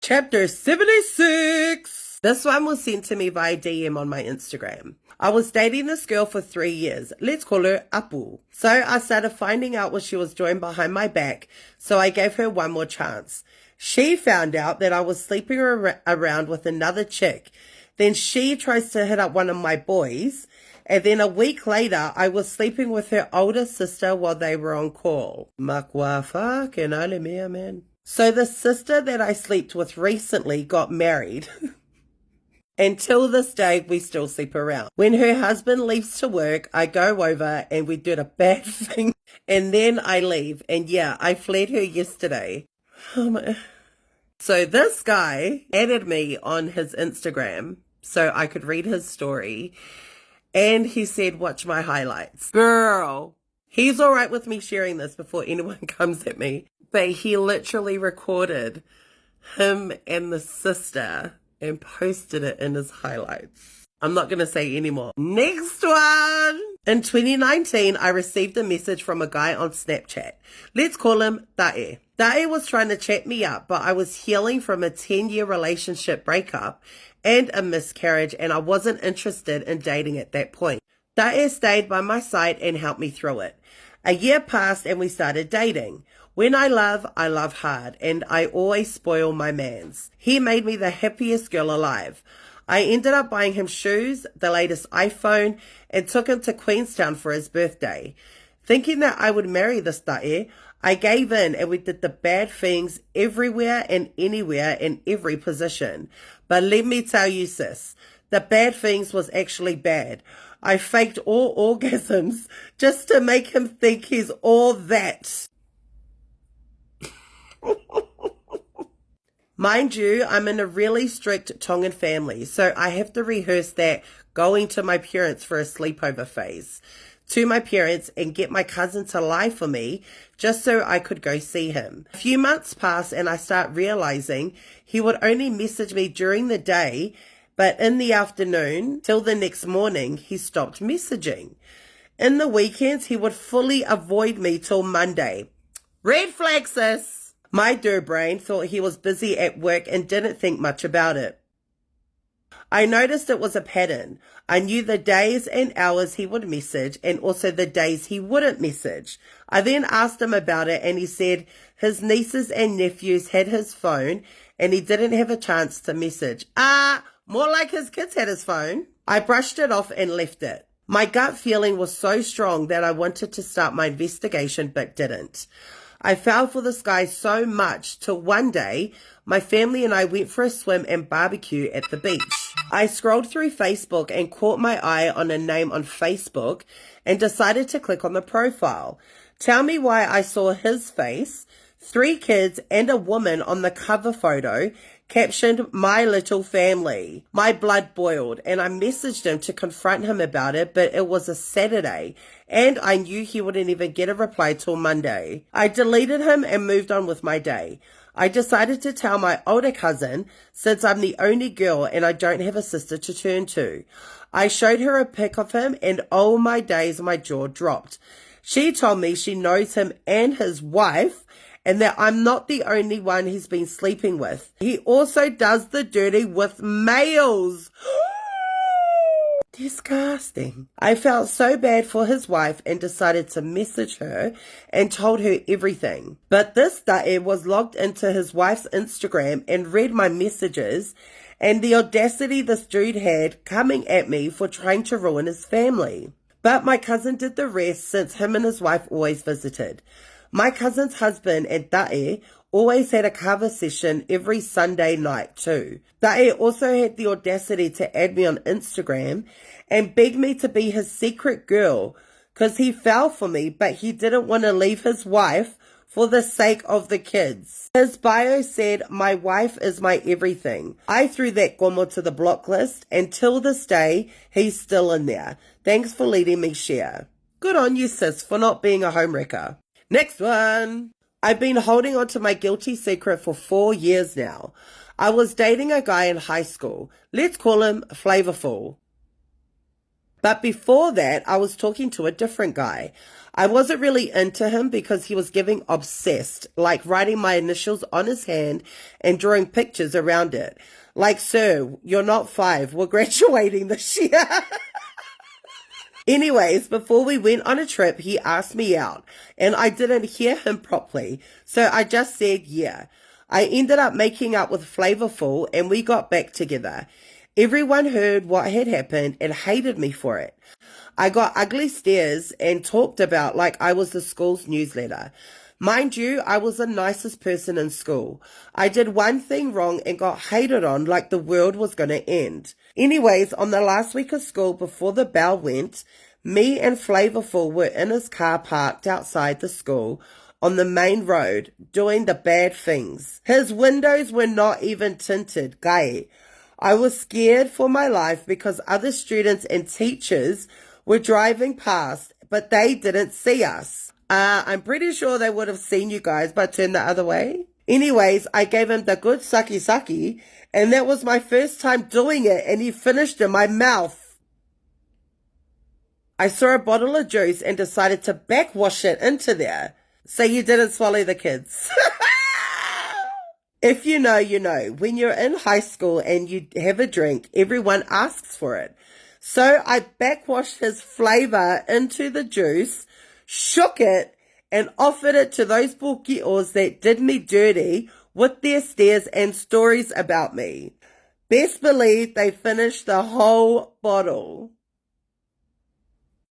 Chapter 76. This one was sent to me via DM on my Instagram. I was dating this girl for 3 years. Let's call her Apu. So I started finding out what she was doing behind my back, so I gave her one more chance. She found out that I was sleeping around with another chick. Then she tries to hit up one of my boys. And then a week later, I was sleeping with her older sister while they were on call. Makwa fucking ole mea, man. So the sister that I slept with recently got married. Until this day, we still sleep around. When her husband leaves to work, I go over and we do the bad thing. And then I leave. And yeah, I fled her yesterday. So this guy added me on his Instagram so I could read his story. And he said, watch my highlights. Girl, he's all right with me sharing this before anyone comes at me. But he literally recorded him and the sister and posted it in his highlights. I'm not going to say anymore. Next one. In 2019, I received a message from a guy on Snapchat. Let's call him Tae. Tae was trying to chat me up, but I was healing from a 10-year relationship breakup and a miscarriage, and I wasn't interested in dating at that point. Tae stayed by my side and helped me through it. A year passed and we started dating. When I love hard, and I always spoil my mans. He made me the happiest girl alive. I ended up buying him shoes, the latest iPhone, and took him to Queenstown for his birthday. Thinking that I would marry this Tae, I gave in and we did the bad things everywhere and anywhere in every position. But let me tell you, sis, the bad things was actually bad. I faked all orgasms just to make him think he's all that. Mind you, I'm in a really strict Tongan family, so I have to rehearse that going to my parents for a sleepover phase to my parents and get my cousin to lie for me just so I could go see him. A few months pass and I start realizing he would only message me during the day, but in the afternoon till the next morning, he stopped messaging. In the weekends, he would fully avoid me till Monday. Red flag, sis. My brain thought he was busy at work and didn't think much about it. I noticed it was a pattern. I knew the days and hours he would message and also the days he wouldn't message. I then asked him about it and he said his nieces and nephews had his phone and he didn't have a chance to message. More like his kids had his phone. I brushed it off and left it. My gut feeling was so strong that I wanted to start my investigation but didn't. I fell for this guy so much till one day my family and I went for a swim and barbecue at the beach. I scrolled through Facebook and caught my eye on a name on Facebook and decided to click on the profile. Tell me why I saw his face, 3 kids and a woman on the cover photo captioned "My Little Family." My blood boiled and I messaged him to confront him about it, but it was a Saturday and I knew he wouldn't even get a reply till Monday. I deleted him and moved on with my day. I decided to tell my older cousin since I'm the only girl and I don't have a sister to turn to. I showed her a pic of him and oh my days, my jaw dropped. She told me she knows him and his wife and that I'm not the only one he's been sleeping with. He also does the dirty with males. Disgusting. I felt so bad for his wife and decided to message her and told her everything. But this Tae was logged into his wife's Instagram and read my messages and the audacity this dude had coming at me for trying to ruin his family. But my cousin did the rest since him and his wife always visited. My cousin's husband and Tae always had a cover session every Sunday night too. Tae also had the audacity to add me on Instagram and beg me to be his secret girl because he fell for me but he didn't want to leave his wife for the sake of the kids. His bio said, "My wife is my everything." I threw that gomo to the block list and till this day he's still in there. Thanks for letting me share. Good on you, sis, for not being a homewrecker. Next one. I've been holding on to my guilty secret for 4 years now. I was dating a guy in high school. Let's call him Flavorful. But before that, I was talking to a different guy. I wasn't really into him because he was giving obsessed, like writing my initials on his hand and drawing pictures around it. Like, sir, you're not 5. We're graduating this year. Anyways, before we went on a trip, he asked me out and I didn't hear him properly. So I just said, yeah. I ended up making up with Flavorful and we got back together. Everyone heard what had happened and hated me for it. I got ugly stares and talked about like I was the school's newsletter. Mind you, I was the nicest person in school. I did one thing wrong and got hated on like the world was going to end. Anyways, on the last week of school before the bell went, me and Flavorful were in his car parked outside the school on the main road doing the bad things. His windows were not even tinted, guy. I was scared for my life because other students and teachers were driving past, but they didn't see us. I'm pretty sure they would have seen you guys, but turned the other way. Anyways, I gave him the good sucky, and that was my first time doing it, and he finished in my mouth. I saw a bottle of juice and decided to backwash it into there. So you didn't swallow the kids. If you know, you know. When you're in high school and you have a drink, everyone asks for it. So I backwashed his flavor into the juice, shook it, and offered it to those puki'os that did me dirty with their stares and stories about me. Best believe they finished the whole bottle.